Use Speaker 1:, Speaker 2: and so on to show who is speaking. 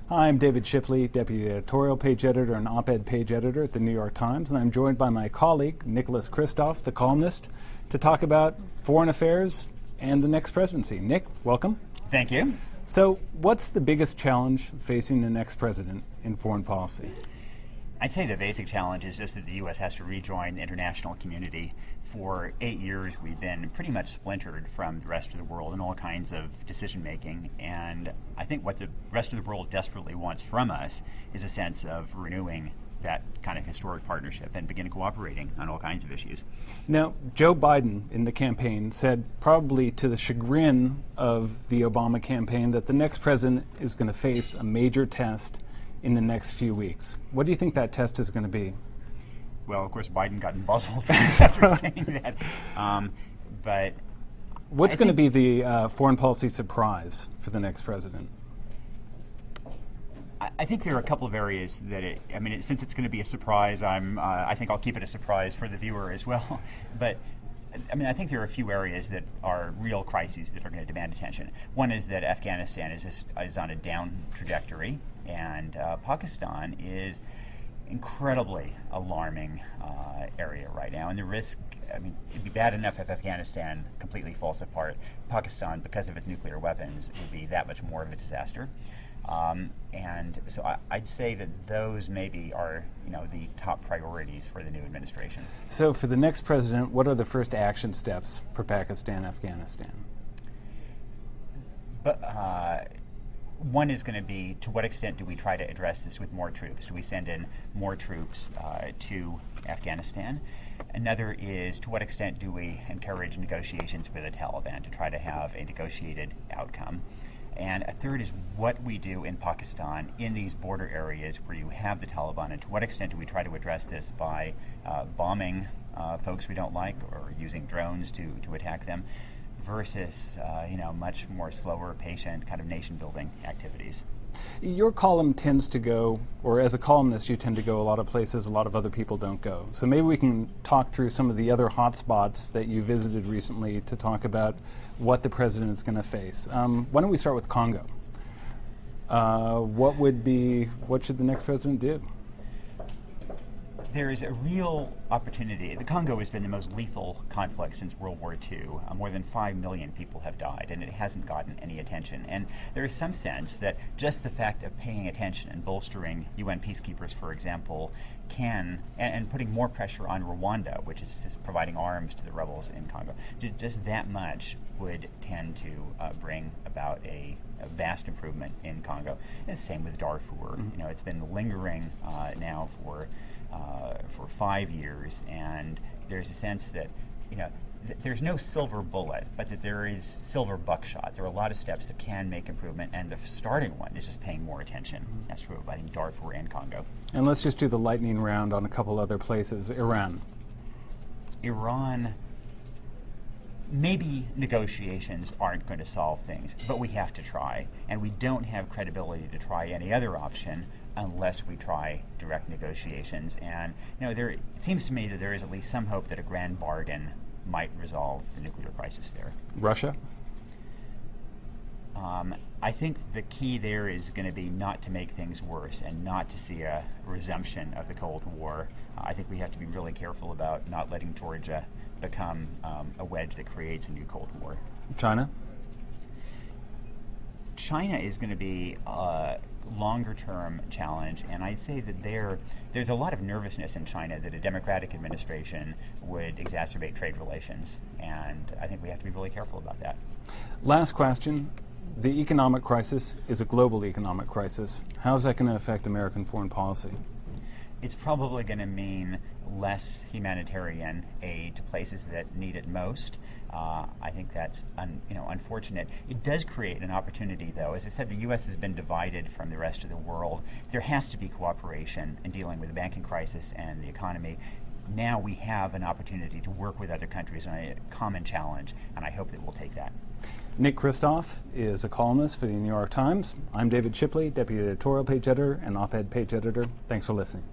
Speaker 1: Hi, I'm David Shipley, Deputy Editorial Page Editor and Op-Ed Page Editor at the New York Times, and I'm joined by my colleague, Nicholas Kristof, the columnist, to talk about foreign affairs and the next presidency. Nick, welcome.
Speaker 2: Thank you.
Speaker 1: So, what's the biggest challenge facing the next president in foreign policy?
Speaker 2: I'd say the basic challenge is just that the U.S. has to rejoin the international community. For 8 years, we've been pretty much splintered from the rest of the world in all kinds of decision making, and I think what the rest of the world desperately wants from us is a sense of renewing that kind of historic partnership and begin cooperating on all kinds of issues.
Speaker 1: Now, Joe Biden in the campaign said, probably to the chagrin of the Obama campaign, that the next president is going to face a major test in the next few weeks. What do you think that test is going to be?
Speaker 2: Well, of course, Biden got embezzled after saying that. But
Speaker 1: what's going to be the foreign policy surprise for the next president?
Speaker 2: I think there are a couple of areas that since it's going to be a surprise, I think I'll keep it a surprise for the viewer as well. But I think there are a few areas that are real crises that are going to demand attention. One is that Afghanistan is on a down trajectory, and Pakistan is incredibly alarming area right now. And the risk, it'd be bad enough if Afghanistan completely falls apart. Pakistan, because of its nuclear weapons, would be that much more of a disaster. And so I'd say that those maybe are, the top priorities for the new administration.
Speaker 1: So for the next president, what are the first action steps for Pakistan, Afghanistan?
Speaker 2: But one is going to be, to what extent do we try to address this with more troops? Do we send in more troops to Afghanistan? Another is, to what extent do we encourage negotiations with the Taliban to try to have a negotiated outcome? And a third is what we do in Pakistan in these border areas where you have the Taliban, and to what extent do we try to address this by bombing folks we don't like or using drones to attack them, versus much more slower, patient kind of nation-building activities.
Speaker 1: Your column tends to go, or as a columnist, you tend to go a lot of places a lot of other people don't go. So maybe we can talk through some of the other hot spots that you visited recently to talk about what the president is going to face. Why don't we start with Congo? What should the next president do?
Speaker 2: There is a real opportunity. The Congo has been the most lethal conflict since World War II. More than 5 million people have died, and it hasn't gotten any attention. And there is some sense that just the fact of paying attention and bolstering UN peacekeepers, for example, and putting more pressure on Rwanda, which is providing arms to the rebels in Congo, just that much would tend to bring about a vast improvement in Congo. And the same with Darfur. It's been lingering now for 5 years, and there's a sense that there's no silver bullet, but that there is silver buckshot. There are a lot of steps that can make improvement, and the starting one is just paying more attention. That's true of, I think, Darfur and Congo.
Speaker 1: And let's just do the lightning round on a couple other places. Iran, maybe negotiations aren't going to solve things, but we have to try, and we don't have credibility to try any other option unless we try direct negotiations. And it seems to me that there is at least some hope that a grand bargain might resolve the nuclear crisis there. Russia?
Speaker 2: I think the key there is going to be not to make things worse and not to see a resumption of the Cold War. I think we have to be really careful about not letting Georgia become a wedge that creates a new Cold War.
Speaker 1: China?
Speaker 2: China is going to be a longer-term challenge, and I'd say that there's a lot of nervousness in China that a democratic administration would exacerbate trade relations, and I think we have to be really careful about that.
Speaker 1: Last question. The economic crisis is a global economic crisis. How is that going to affect American foreign policy?
Speaker 2: It's probably going to mean less humanitarian aid to places that need it most. I think that's unfortunate. It does create an opportunity, though. As I said, the U.S. has been divided from the rest of the world. There has to be cooperation in dealing with the banking crisis and the economy. Now we have an opportunity to work with other countries on a common challenge, and I hope that we'll take that.
Speaker 1: Nick Kristof is a columnist for the New York Times. I'm David Shipley, Deputy Editorial Page Editor and Op-Ed Page Editor. Thanks for listening.